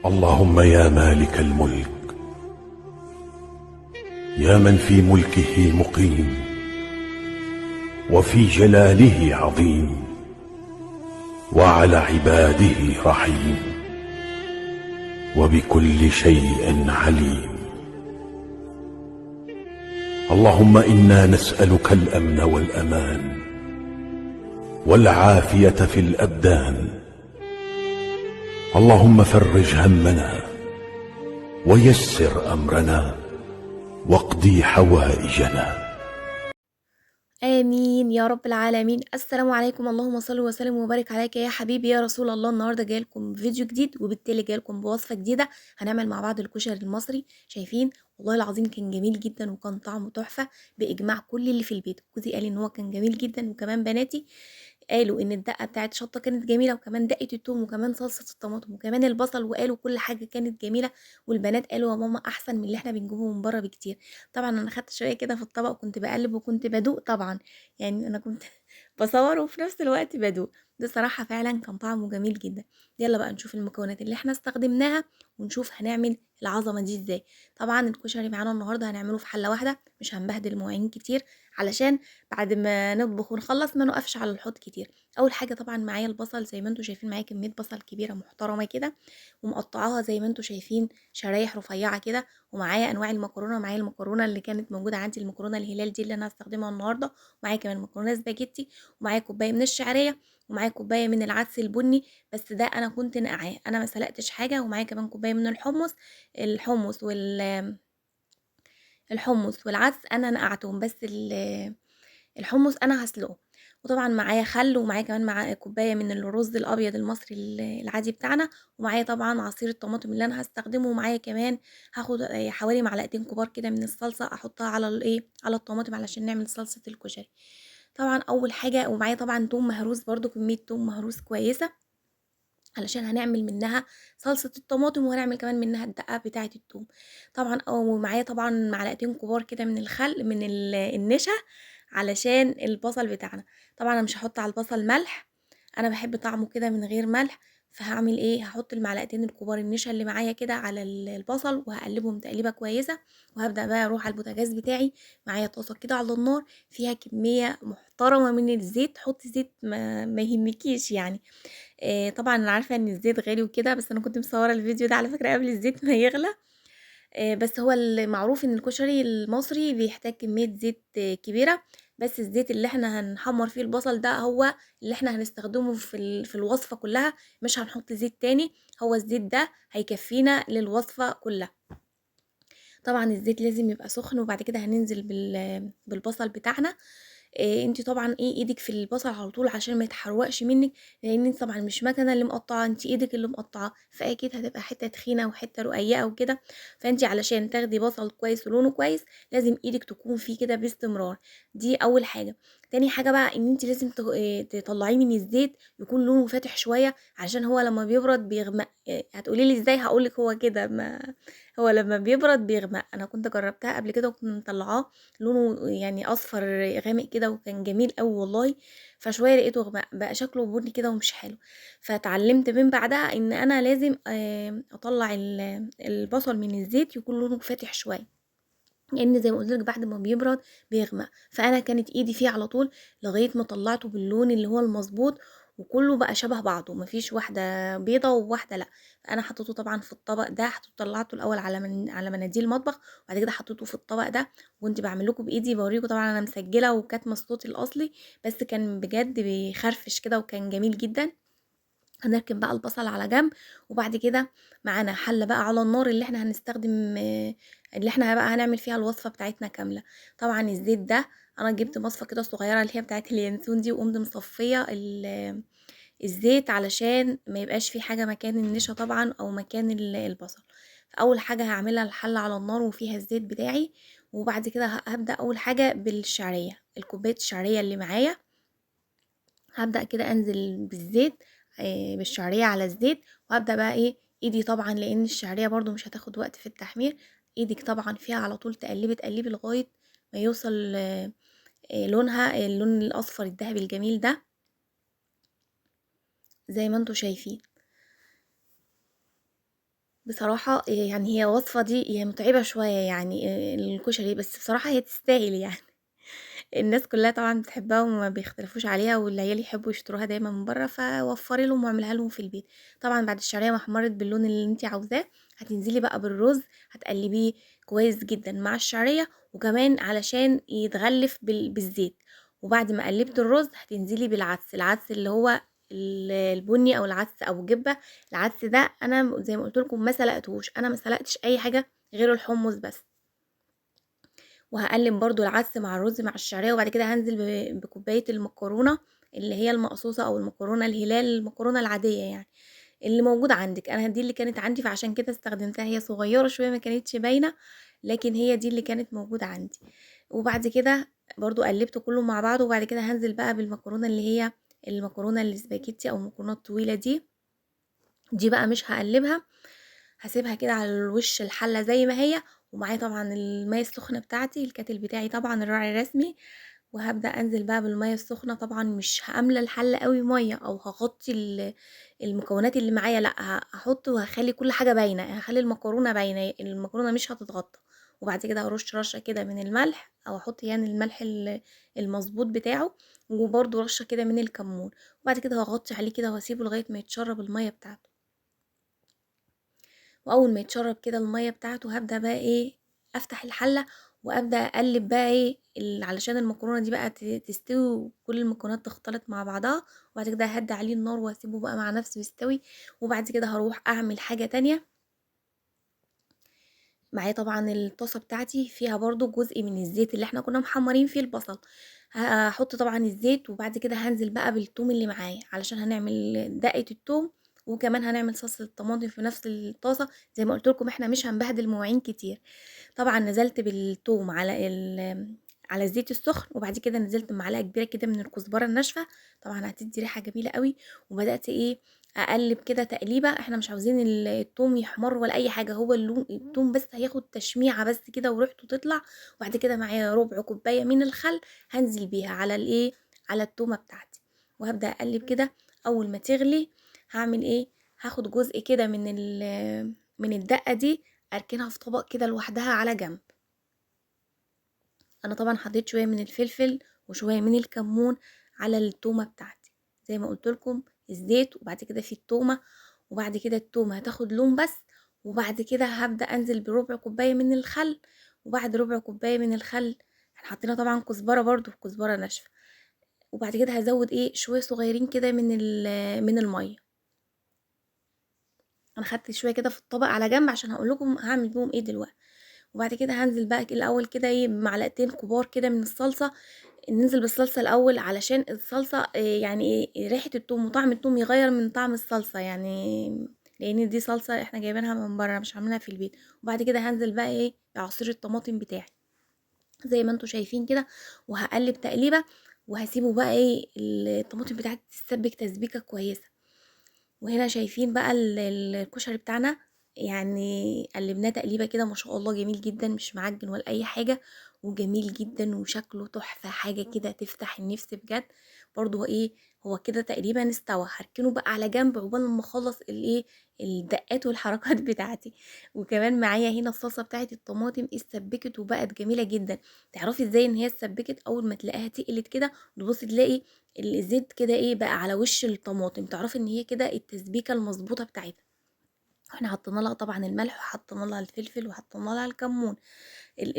اللهم يا مالك الملك، يا من في ملكه مقيم وفي جلاله عظيم وعلى عباده رحيم وبكل شيء عليم. اللهم إنا نسألك الأمن والأمان والعافية في الأبدان. اللهم فرج همنا ويسر أمرنا واقضي حوائجنا. آمين يا رب العالمين. السلام عليكم، اللهم صل وسلم وبارك عليك يا حبيبي يا رسول الله. النهارده جاي لكم فيديو جديد، وبالتالي جاي لكم بوصفه جديده. هنعمل مع بعض الكشري المصري. شايفين والله العظيم كان جميل جدا وكان طعمه تحفه باجماع كل اللي في البيت. جوزي قال ان هو كان جميل جدا، وكمان بناتي قالوا ان الدقه بتاعت الشطه كانت جميله، وكمان دقه التوم، وكمان صلصه الطماطم، وكمان البصل، وقالوا كل حاجه كانت جميله. والبنات قالوا يا ماما احسن من اللي احنا بنجيبه من بره بكتير. طبعا انا خدت شويه كده في الطبق وكنت بقلب وكنت بدوق طبعا. يعني انا كنت بصور وفي نفس الوقت بدوق. بصراحة فعلا كان طعمه جميل جدا. يلا بقى نشوف المكونات اللي احنا استخدمناها ونشوف هنعمل العظمة دي ازاي. طبعا الكشري معانا النهاردة هنعمله في حلة واحدة، مش هنبهدل المواعين كتير علشان بعد ما نطبخ ونخلص ما نقفش على الحوض كتير. اول حاجة طبعا معايا البصل، زي ما انتم شايفين معايا كمية بصل كبيرة محترمة كده، ومقطعاها زي ما انتم شايفين شرايح رفيعة كده. ومعايا انواع المكرونة، معايا المكرونة اللي كانت موجودة عندي، المكرونة الهلال دي اللي انا هستخدمها النهاردة، ومعايا كمان مكرونة سباجيتي، ومعايا كوباية من الشعرية، ومعايا كوباية من العدس البني، بس ده انا كنت نقعاه، انا ما سلقتش حاجة. ومعايا كمان كوباية من الحمص. الحمص الحمص والعدس انا نقعتهم، بس الحمص انا هسلقه. وطبعا معايا خل، ومعايا كمان مع كوبايه من الرز الابيض المصري العادي بتاعنا. ومعايا طبعا عصير الطماطم اللي انا هستخدمه. ومعايا كمان هاخد حوالي معلقتين كبار كده من الصلصه، احطها على على الطماطم علشان نعمل صلصه الكشري. طبعا اول حاجه، ومعايا طبعا توم مهروس، برضو كميه توم مهروس كويسه علشان هنعمل منها صلصة الطماطم، وهنعمل كمان منها الدقة بتاعة التوم. طبعا ومعايا طبعا معلقتين كبار كده من الخل، من النشا، علشان البصل بتاعنا. طبعا انا مش هحط على البصل ملح، انا بحب طعمه كده من غير ملح. فهعمل ايه، هحط المعلقتين الكبار النشا اللي معايا كده على البصل، وهقلبهم تقليبه كويسه. وهبدا بقى اروح على البوتاجاز بتاعي. معايا طاسه كده على النار فيها كميه محترمه من الزيت. حطي زيت ما يهمكيش يعني. طبعًا أنا عارفة إن الزيت غالي وكده، بس أنا كنت مصوّرة الفيديو ده على فكرة قبل الزيت ما يغلى. بس هو المعروف إن الكشري المصري بيحتاج كمية زيت كبيرة. بس الزيت اللي إحنا هنحمّر فيه البصل ده هو اللي إحنا هنستخدمه في الوصفة كلّها، مش هنحط زيت تاني. هو الزيت ده هيكفّينا للوصفة كلّها. طبعًا الزيت لازم يبقى سخن، وبعد كده هننزل بالبصل بتاعنا. أنتِ طبعًا إيدِك في البصل على طول عشان ما يتحرقش منِّك، لإن أنتِ طبعًا مش مكنة اللي مقطّعة، أنتِ إيدِك اللي مقطّعاه، فأكيد هتبقى حتّة تخينة وحتّة رقيقة وكده. فأنتِ علشان تاخدي بصل كويس ولونه كويس، لازم إيدِك تكون فيه كده باستمرار. دي أول حاجة. تاني حاجة بقى إن أنتِ لازم تطلّعيه من الزيت يكون لونه فاتح شوية، عشان هو لمّا بيبرد بيغمق. هتقولي لي إزاي، هاقول لِك هو كده هو لمّا بيبرد بيغمق. أنا كنت جرّبتها قبل كده وكنت مطلّعاه لونه يعني أصفر غامق كده، وكان جميل أوي والله. فشوية لقيته غمق، بقى شكله بني كده ومش حلو. فاتعلمت من بعدها إن أنا لازم أطلّع البصل من الزيت يكون لونه فاتح شوية، لإن زي ما قُلت لِك بعد ما بيبرد بيغمق. فأنا كانت إيدي فيه على طول لغاية ما طلّعته باللون اللي هو المضبوط، وكلّه بقى شبه بعضه، ما فيش واحدة بيضة وواحدة لأ. فأنا حطيته طبعًا في الطبق ده، طلّعته الأول على مناديل مطبخ، وبعد كده حطيته في الطبق ده. وكنت باعمل لكم بإيدي باوريكم، طبعًا أنا مسجلة وكاتمة الصوت الأصلي، بس كان بجد بيخرفش كده وكان جميل جدًا. هنركن بقى البصل على جنب. وبعد كده معانا حلة بقى على النار اللي احنا هنستخدم، اللي احنا بقى هنعمل فيها الوصفة بتاعتنا كاملة. طبعا الزيت ده انا جبت مصفى كده صغيرة اللي هي بتاعت اليانسون دي، وقمت مصفية الزيت علشان ما يبقاش في حاجة مكان النشا طبعا او مكان البصل. فاول حاجة هعملها الحلة على النار وفيها الزيت بتاعي. وبعد كده هبدأ اول حاجة بالشعرية، الكوباية الشعرية اللي معايا. هابدأ كده أنزل بالزيت، بالشعرية على الزيت. وهابدأ بقى إيدي طبعًا، لإن الشعرية برضه مش هتاخد وقت في التحمير. إيدِك طبعًا فيها على طول تقلّبي، تقلّبي لغاية ما يوصل لونها اللون الأصفر الدهبي الجميل ده، زي ما أنتم شايفين. بصراحة يعني هي وصفة دي هي متعبة شوية يعني الكشري، بس بصراحة هي تستاهل يعني. الناس كلها طبعًا بتحبها وما بيختلفوش عليها، والعيال يحبوا يشتروها دايمًا من برّه، فوفّري لهم واعمليها لهم في البيت. طبعًا بعد الشعرية ما احمرت باللون اللي أنتِ عاوزاه، هتنزلي بقى بالرز، هتقلّبيه كويس جدًا مع الشعرية، وكمان علشان يتغلّف بالزيت. وبعد ما قلّبتِ الرز هتنزلي بالعدس، العدس اللي هو البني أو العدس أبو جبة. العدس ده أنا زي ما قُلت لكم ما سلقتهوش، أنا ما سلقتش أي حاجة غير الحمص بس. وهاقلّب برضه العدس مع الرز مع الشعرية، وبعد كده هانزل بكوباية المكرونة اللي هي المقصوصة أو المكرونة الهلال، المكرونة العادية يعني، اللي موجودة عندِك. أنا دي اللي كانت عندي فعشان كده استخدمتها، هي صغيّرة شوية ما كانتش باينة، لكن هي دي اللي كانت موجودة عندي. وبعد كده برضه قلّبت كلّه مع بعضه، وبعد كده هانزل بقى بالمكرونة اللي هي المكرونة الاسباجيتي أو المكرونة الطويلة دي بقى مش هاقلّبها، هاسيبها كده على الوش الحلة زي ما هي، ومعايا طبعًا المَيّة السخنة بتاعتي، الكاتل بتاعي طبعًا الراعي الرسمي، وهابدأ أنزل بقى بالمَيّة السخنة. طبعًا مش هاملى الحلة أوي مَيّة أو هاغطّي المكونات اللي معايا، لأ، هاحط وهاخلّي كل حاجة باينة، هاخلّي المكرونة باينة، المكرونة مش هتتغطى. وبعد كده هارُش رشة كده من الملح أو أحط يعني الملح المضبوط بتاعه، وبرضه رشة كده من الكمون، وبعد كده هاغطّي عليه كده وهاسيبه لغاية ما يتشرّب المَيّة بتاعته. وأول ما يتشرب كده المَيّة بتاعته هابدأ بقى إيه، أفتح الحلة وأبدأ أقلّب بقى إيه علشان المكرونة دي بقى تستوي وكل المكونات تختلط مع بعضها. وبعد كده أهدّي عليه النار وأسيبه بقى مع نفسه يستوي. وبعد كده هاروح أعمل حاجة تانية، معايا طبعًا الطاسة بتاعتي فيها برضه جزء من الزيت اللي إحنا كنا محمّرين فيه البصل. هاحط طبعًا الزيت، وبعد كده هانزل بقى بالتوم اللي معايا، علشان هنعمل دقة التوم، وكمان هنعمل صلصة الطماطم في نفس الطاسة. زي ما قُلت لكم إحنا مش هنبهدل مواعين كتير. طبعًا نزلت بالتوم على الزيت السخن، وبعد كده نزلت بمعلقة كبيرة كده من الكزبرة الناشفة، طبعًا هتدّي ريحة جميلة أوي. وبدأت إيه، أقلّب كده تقليبة، إحنا مش عاوزين التوم يحمر ولا أي حاجة، هو التوم بس هياخد تشميعة بس كده وريحته تطلع. وبعد كده معايا ربع كوباية من الخل هانزل بيها على الإيه، على التومة بتاعتي، وهابدأ أقلّب كده. أول ما تغلي هاعمل إيه، هاخد جزء كده من الدقة دي أركنها في طبق كده لوحدها على جنب. أنا طبعًا حطيت شوية من الفلفل وشوية من الكمون على التومة بتاعتي، زي ما قُلت لكم الزيت وبعد كده في التومة، وبعد كده التومة هتاخد لون بس. وبعد كده هابدأ أنزل بربع كوباية من الخل، وبعد ربع كوباية من الخل إحنا حطينا طبعًا كزبرة برضه، كزبرة ناشفة. وبعد كده هازوّد إيه، شوية صغيرين كده من المَيّة. أنا خدت شوية كده في الطبق على جنب عشان هاقول لكم هاعمل بيهم إيه دلوقتي. وبعد كده هانزل بقى الأول كده إيه بمعلقتين كبار كده من الصلصة، ننزل بالصلصة الأول علشان الصلصة يعني إيه ريحة التوم وطعم التوم يغيّر من طعم الصلصة يعني، لإن دي صلصة إحنا جايبينها من برّه مش عاملينها في البيت. وبعد كده هانزل بقى إيه بعصير الطماطم بتاعي زي ما أنتم شايفين كده، وهاقلّب تقليبة، وهاسيبه بقى إيه الطماطم بتاعتي تتسبك تسبيكة كويسة. وهنا شايفين بقى الكشري بتاعنا، يعني قلبناه تقليبة كده ما شاء الله جميل جدًا، مش معجن ولا أي حاجة، وجميل جدًا وشكله تحفة، حاجة كده تفتح النفس بجد. برضه إيه، هو كده تقريبًا استوى، هاركنه بقى على جنب عقبال لمّا أخلّص الإيه، الدقات والحركات بتاعتي. وكمان معايا هنا الصلصة بتاعة الطماطم اتسبكت وبقت جميلة جدًا. تعرفي إزاي إن هي اتسبكت؟ أول ما تلاقيها تقلت كده تبُصي تلاقي الزيت كده إيه بقى على وش الطماطم، تعرفي إن هي كده التسبيكة المضبوطة بتاعتها. إحنا حطينا لها طبعًا الملح وحطينا لها الفلفل وحطينا لها الكمون.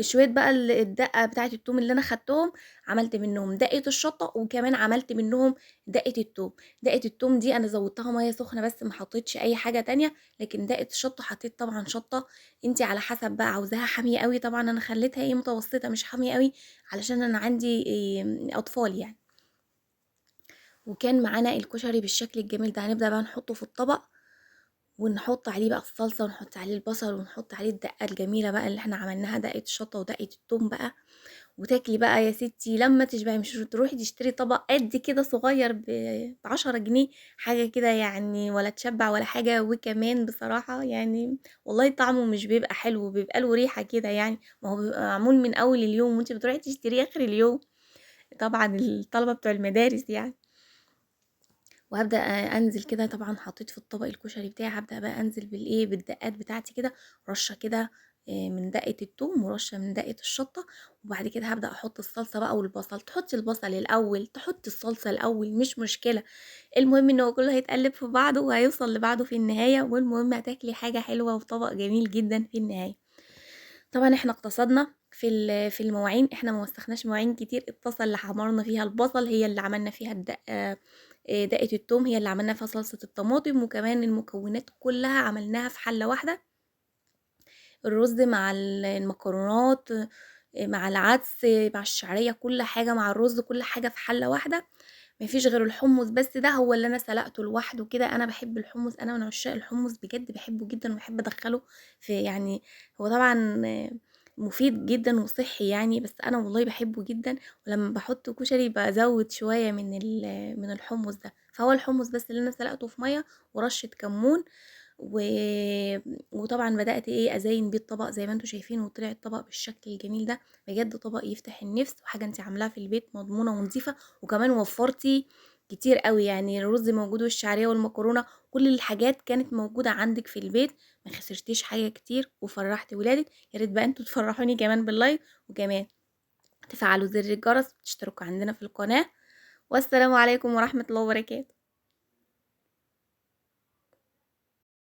شوية بقى الدقة بتاعة التوم اللي أنا خدتهم، عملت منهم دقة الشطة وكمان عملت منهم دقة التوم. دقة التوم دي أنا زودتها مَيّة سخنة بس ما حطيتش أي حاجة تانية، لكن دقة الشطة حطيت طبعًا شطة أنتِ على حسب بقى عاوزاها حامية أوي، طبعًا أنا خليتها إيه متوسطة مش حامية أوي، علشان أنا عندي أطفال يعني. وكان معانا الكشري بالشكل الجميل ده. هنبدأ بقى نحطه في الطبق، ونحط عليه بقى الصلصة ونحط عليه البصل ونحط عليه الدقة الجميلة بقى اللي احنا عملناها دقة الشطة ودقة التوم بقى. وتاكلي بقى يا ستي لما تشبعي، مش تروحي تشتري طبق قد كده صغير ب10 جنيه حاجة كده يعني، ولا تشبع ولا حاجة. وكمان بصراحة يعني والله طعمه مش بيبقى حلو، بيبقى له ريحة كده يعني، ما هو بيبقى معمول من أول اليوم وانت بتروحي تشتريه آخر اليوم، طبعا الطلبة بتوع المدارس يعني. وهابدأ أنزل كده. طبعًا حطيت في الطبق الكشري بتاعي، هابدأ بقى أنزل بالإيه، بالدقات بتاعتي كده، رشة كده من دقة التوم ورشة من دقة الشطة، وبعد كده هابدأ أحط الصلصة بقى والبصل. تحطي البصل الأول، تحطي الصلصة الأول، مش مشكلة، المهم إن هو كله هيتقلب في بعضه وهيوصل لبعضه في النهاية، والمهم هتاكلي حاجة حلوة وطبق جميل جدًا في النهاية. طبعًا إحنا اقتصدنا في المواعين، إحنا ما وسخناش مواعين كتير. الطاسة اللي حمرنا فيها البصل هي اللي عملنا فيها دقة التوم، هي اللي عملنا فيها صلصة الطماطم، وكمان المكونات كلها عملناها في حلة واحدة. الرز مع المكرونات مع العدس مع الشعرية، كل حاجة مع الرز، كل حاجة في حلة واحدة. ما فيش غير الحمص بس، ده هو اللي أنا سلقته لوحده كده. أنا باحب الحمص، أنا من عشاق الحمص بجد، باحبه جدًا وباحب أدخّله في يعني، هو طبعًا مفيد جدًا وصحّي يعني، بس أنا والله باحبه جدًا. ولمّا باحط كشري بازوّد شوية من الحمص ده. فهو الحمص بس اللي أنا سلقته في مَيّة ورشة كمون و وطبعًا بدأت إيه، أزيّن بيه الطبق زي ما أنتم شايفين، وطلع الطبق بالشكل الجميل ده. بجد طبق يفتح النِفس، وحاجة أنتِ عاملاها في البيت مضمونة ونضيفة، وكمان وفّرتِ كتير أوي. يعني الرز موجود والشعرية والمكرونة، كل الحاجات كانت موجودة عندِك في البيت، ما خسرتيش حاجة كتير وفرّحتِ ولادِك. يا ريت بقى أنتم تفرّحوني كمان باللايك، وكمان تفعّلوا زر الجرس وتشتركوا عندنا في القناة. والسلام عليكم ورحمة الله وبركاته.